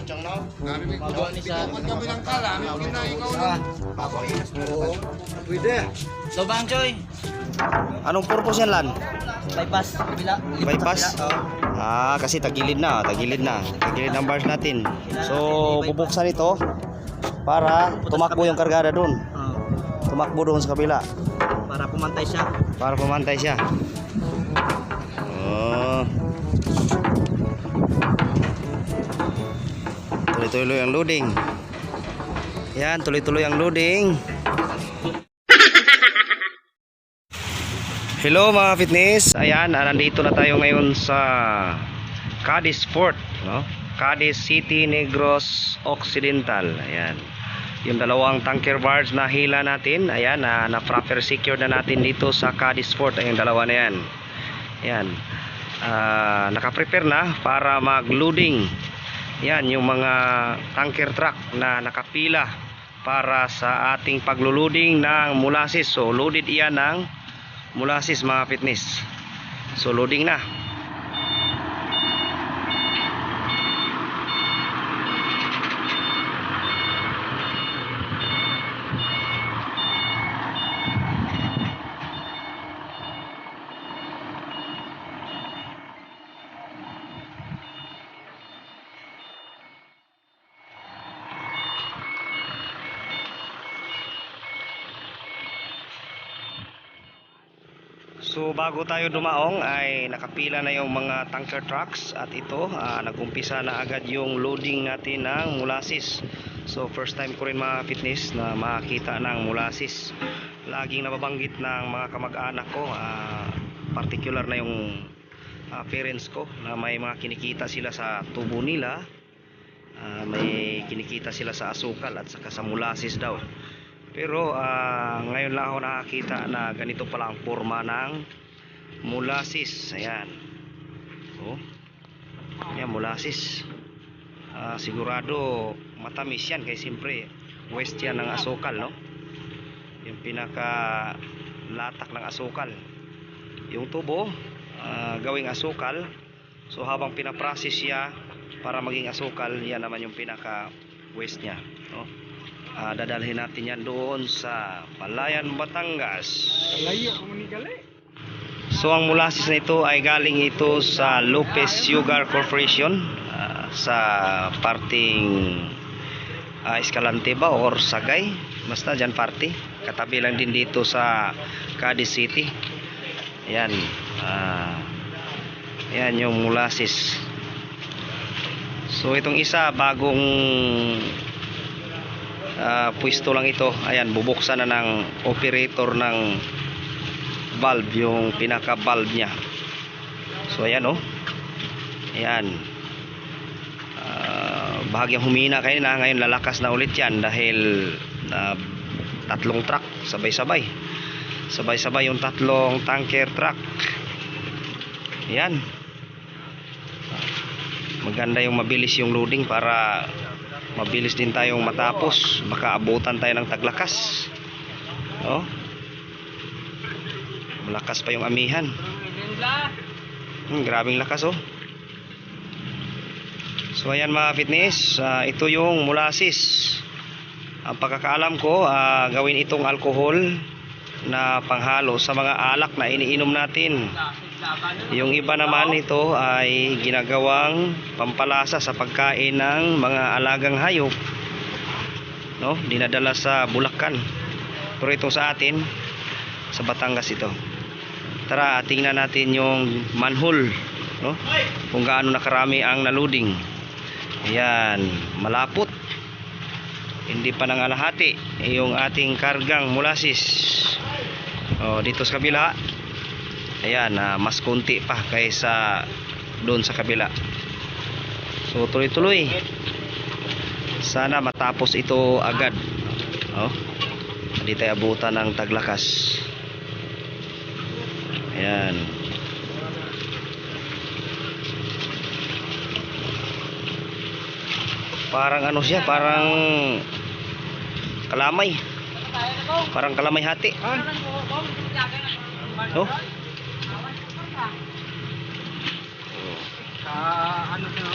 Magawa ni sa Kabilang kala, may ikaw na. Pwede. So bang Choy? Anong purpose yan, Lan? Bypass kabila. Bypass? Kasi tagilid na ang bars natin. So bubuksan ito para tumakbo yung kargada doon. Tumakbo doon sa kabila Para pumantay siya. para pumantay siya. Tuloy-tuloy ang loading. Yan, tuloy-tuloy ang loading. Hello mga fitness. Ayan, nandito na tayo ngayon sa Cadiz Port, no? Cadiz City, Negros Occidental. Ayan. Yung dalawang tanker barge na hila natin, ayan, na proper secure na natin dito sa Cadiz Port. Ayun, dalawa na yan. Ayan. Naka-prepare na para mag-loading. Yan, yung mga tanker truck na nakapila para sa ating paglo-loading ng molasses. So, loaded iyan ng molasses mga fitness. So, loading na. So bago tayo dumaong ay nakapila na yung mga tanker trucks at ito nagumpisa na agad yung loading natin ng molasses. So first time ko rin mga fitness na makita ng molasses. Laging nababanggit ng mga kamag-anak ko, particular na yung parents ko, na may mga kinikita sila sa tubo nila, may kinikita sila sa asukal at saka sa molasses daw. Pero ngayon lang ako nakakita na ganito pala ang forma ng molasses. Ayan. Oh. Ayan, molasses. Sigurado matamis yan kasi siyempre waste yan ng asukal, no? Yung pinaka latak ng asukal. Yung tubo gawing asukal. So habang pinaprocess siya para maging asukal, yan naman yung pinaka waste niya, no? Dadalhin natin yan doon sa Palayan, Batangas. So ang molasses na ito ay galing ito sa Lopez Sugar Corporation, sa parting Escalante ba or Sagay, basta dyan party. Katabi lang din dito sa Cadiz City. Yan, yan yung molasses. So itong isa bagong pwesto lang ito. Ayan, bubuksan na ng operator ng valve, yung pinaka valve nya. So ayan, oh, ayan, bahagyang humina kayo na, ngayon lalakas na ulit yan dahil tatlong truck sabay-sabay yung tatlong tanker truck. Ayan, maganda yung mabilis yung loading para mabilis din tayong matapos. Baka abutan tayo ng taglakas. Oh, malakas pa yung amihan. Grabing lakas, oh. So ayan mga fitness, ito yung molasses. Ang pagkakaalam ko, gawin itong alcohol na panghalo sa mga alak na iniinom natin. Yung iba naman ito ay ginagawang pampalasa sa pagkain ng mga alagang hayop, no? Dinadala sa Bulacan. Pero ito sa atin, sa Batangas ito. Tara, tingnan natin yung manhole, no? Kung gaano nakarami ang naloading. Ayan, malapot. Hindi pa nangalahati yung ating kargang molasses. Dito sa kabila, ayan, mas konti pa kaysa doon sa kabila. So tuloy-tuloy. Sana matapos ito agad. Hindi tayo abutan ng taglakas. Ayan. Parang ano siya, parang kalamay. Parang kalamay hati. Oh.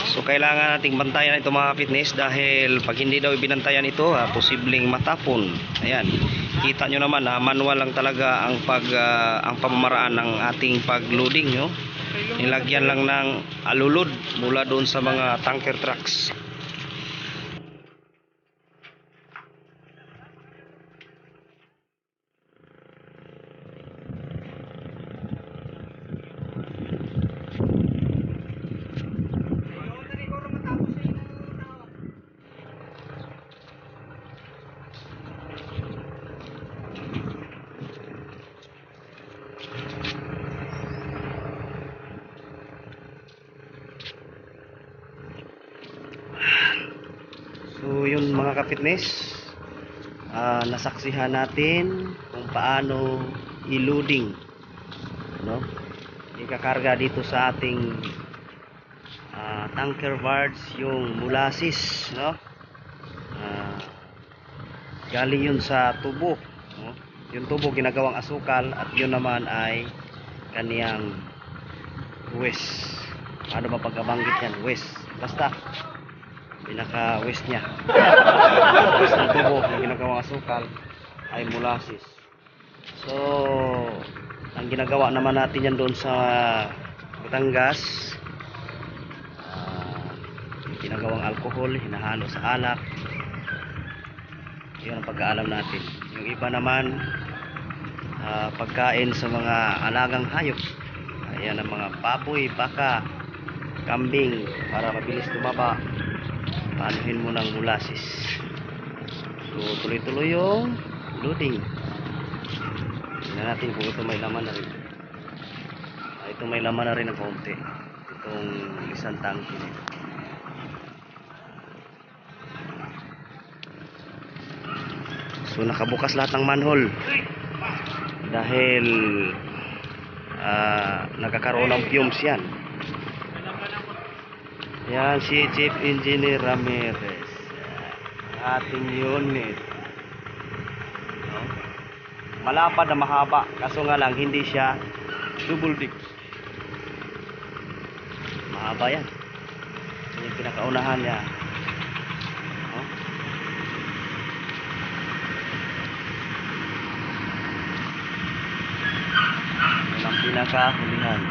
So kailangan nating bantayan ito mga fitness dahil pag hindi daw ibinantayan ito, posibleng matapon. Ayan. Kita nyo naman, manual lang talaga ang ang pamamaraan ng ating pag-loading, no? Nilagyan lang ng alulod mula doon sa mga tanker trucks. So yun mga ka-fitness, nasaksihan natin kung paano i-loading, no? Ikakarga dito sa ating tanker barge yung molasses, no? Galing yun sa tubo, no? Yung tubo ginagawang asukal at yun naman ay kaniyang west. Ano ba pagkabanggit yan? West. Basta pinaka west niya. West ng tubo na ginagawang asukal ay molasses. So ang ginagawa naman natin yan doon sa Batangas, ginagawang alcohol, hinahalo sa alak. Yun ang pagkaalam natin. Yung iba naman, pagkain sa mga alagang hayop. Ayan ang mga baboy, baka, kambing, para mabilis tumaba. Panuhin mo ng molasses. So tuloy-tuloy yung loading. Tingnan natin kung ito may laman na rin. Ito may laman na rin ng konti. Itong isang tangke. So nakabukas lahat ng manhole dahil nagkakaroon ng fumes yan. Yan si Chief Engineer Ramirez, ating unit, no? Malapad na mahaba, kaso nga lang hindi siya double deck. Mahaba yan. Yung pinakaunahan niya, no? Yan ang pinakahulihan.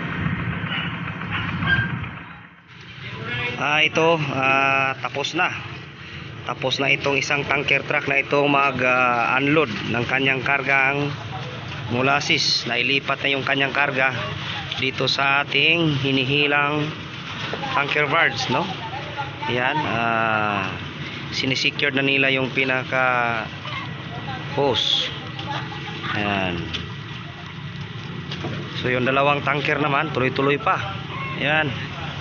Ito tapos na. Tapos na itong isang tanker truck na ito mag-unload ng kanyang kargang molasses. Nailipat na yung kanyang karga dito sa ating hinihilang tanker barge, no? Yan, sinisecured na nila yung pinaka hose. Ayan. So yung dalawang tanker naman tuloy-tuloy pa. Yan,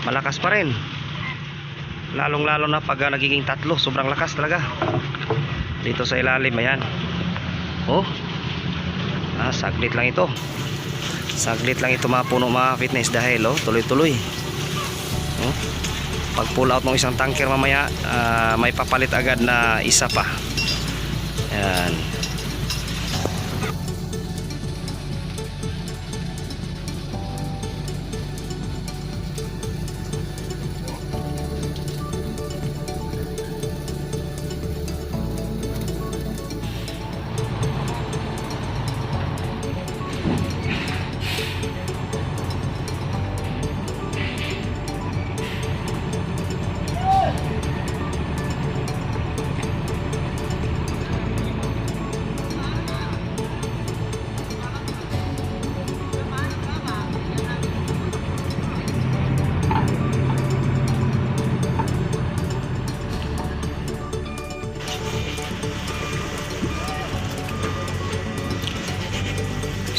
malakas pa rin. Lalong-lalo na pag nagiging tatlo, sobrang lakas talaga. Dito sa ilalim, ayan. Oh. Saglit lang ito. Saglit lang ito mga puno mga fitness dahil tuloy-tuloy. Oh. Pag pull out ng isang tanker mamaya, may papalit agad na isa pa. Ayan.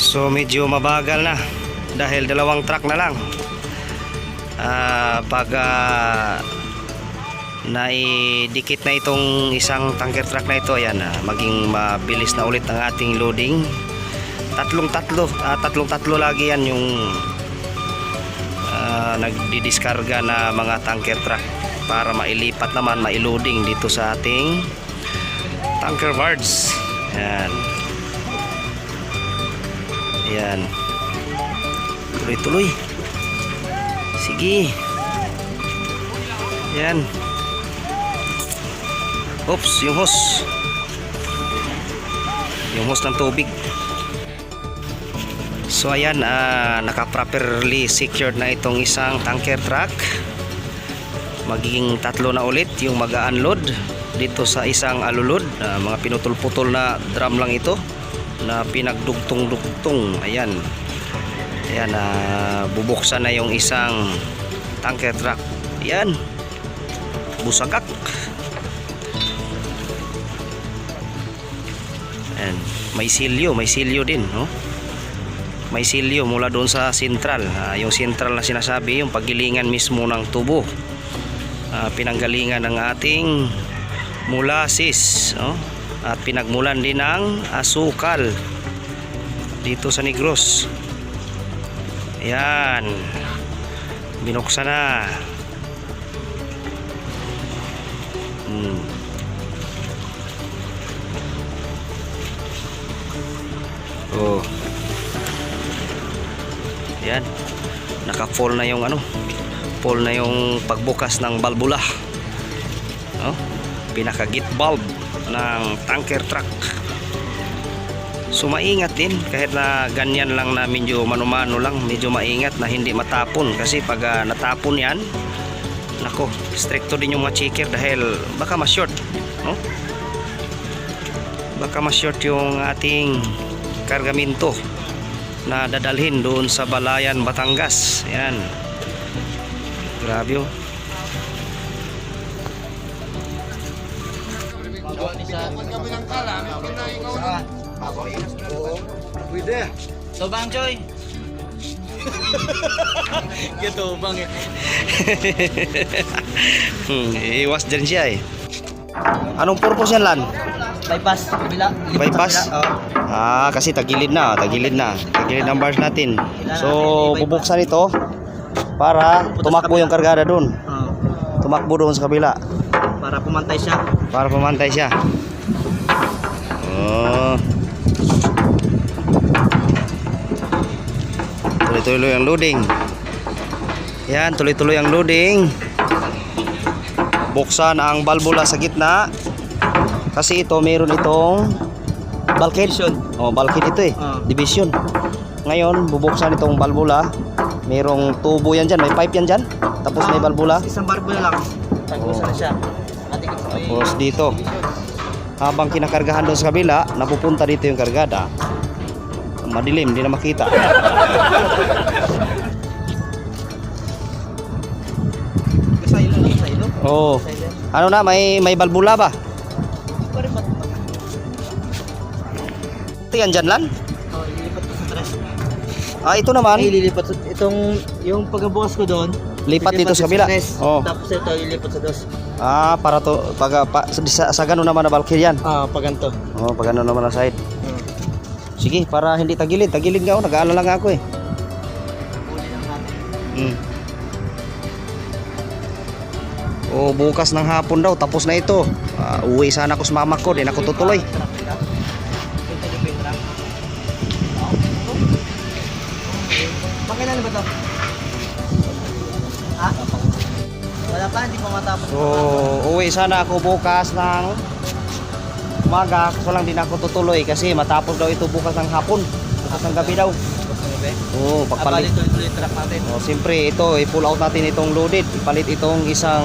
So medyo mabagal na dahil dalawang truck na lang. Pag naidikit na itong isang tanker truck na ito, ayan, maging mabilis na ulit ang ating loading. Tatlong-tatlo lagi yan yung nagdidiskarga na mga tanker truck para mailipat naman, mailoading dito sa ating tanker barge. Ayan. Ayan. Tuloy-tuloy. Sige. Yan. Oops, yung hose. Yung hose ng tubig. So ayan, naka-properly secured na itong isang tanker truck. Magiging 3 na ulit yung mag-unload dito sa isang alulod. Mga pinutol-putol na drum lang ito na pinagdugtong-dugtong. Ayan. Ayan, bubuksan na yung isang tanker truck. Ayan. Busagak. Ayan. May silyo din, no? May silyo mula doon sa sentral. Yung sentral na sinasabi, yung paggilingan mismo ng tubo. Pinanggalingan ng ating molasses, no? At pinagmulan din ng asukal dito sa Negros. Ayan, binuksan na. Oh, ayan, naka-full na yung full na yung pagbukas ng balbula, oh, pinaka-gate valve ng tanker truck. So maingat din kahit na ganyan lang na medyo mano-mano lang, medyo maingat na hindi matapon kasi pag natapon yan, nako, stricto din yung mga checker dahil baka ma-short, no? Baka ma-short yung ating kargamento na dadalhin doon sa Balayan, Batangas. Yan, grabe, oh. Kami ng kalam, ikaw na. Pwede. Tobang Choy. Gitu bang eh. Iwas dyan siya eh. Anong purpose yan, Lan? Bypass, kabila. Bypass? Kasi tagilid na ang bars natin. So bubuksan ito para tumakbo yung kargada doon. Tumakbo doon sa kabila Para pumantay siya. Oh. Tuloy-tuloy ang loading. Yan, tuloy-tuloy ang loading. Buksan ang balbula sa gitna. Kasi ito, mayroon itong bulkhead. Oh, bulkhead ito eh. Division. Ngayon, bubuksan itong balbula. Mayroong tubo yan dyan. May pipe yan dyan. Tapos may balbula. Isang balbula lang. Tagos na siya. Tapos dito. Habang kinakargahan doon sa kabila, napupunta dito yung kargada. Madilim, hindi na makita. Oh. Ano na, may balbula ba? Ito yan dyan, Lan? Ililipat ko sa tres. Ito naman. Ililipat itong yung pagbukas ko doon. Lipat dito sa kabila. Oh. Tapos ito ililipat sa dos. Para to sa ganun naman na bulkhead yan. Pag ganito. Oh, pag ganun naman na side. Sige, para hindi tagilid nga ako, nag-aalala lang ako eh. Huli lang natin. Oh, bukas ng hapon daw, tapos na ito. Uwi sana ako sa mama ko, di na ako tutuloy. Pakailan ba to? Wala pa, hindi pa matapos. So, uwi sana ako bukas ng umaga, kaso lang di na ako tutuloy kasi matapos daw ito bukas ng hapon. Bukas ng gabi daw. Oo, pagpalit. Tuloy truck natin. Oh, siyempre ito, i-pull out natin itong loaded. Ipalit itong isang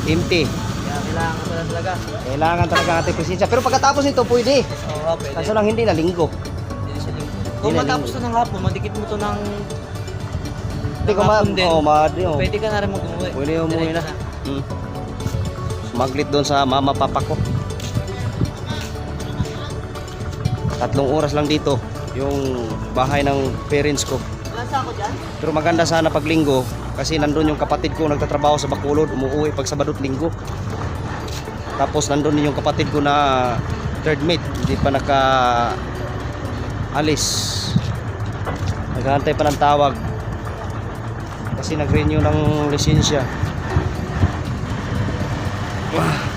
empty. Kailangan pala talaga. Kailangan talaga natin presensya. Pero pagkatapos nito, pwede. Oo, pwede. Kaso lang hindi na linggo. Hindi siya linggo. Kung matapos na ng hapon, madikit mo to ng Hindi ko pwede ka na rin mag-umuwi. Pwede umuwi na. Maglit doon sa mama papa ko. 3 oras lang dito yung bahay ng parents ko. Wala sa ako dyan? Pero maganda sana pag linggo kasi nandun yung kapatid ko nagtatrabaho sa Bacolod, umuwi pag Sabado at Linggo. Tapos nandun din yung kapatid ko na third mate, hindi pa alis. Naghahantay pa ng tawag kasi nag-renew ng lisensya. Wow.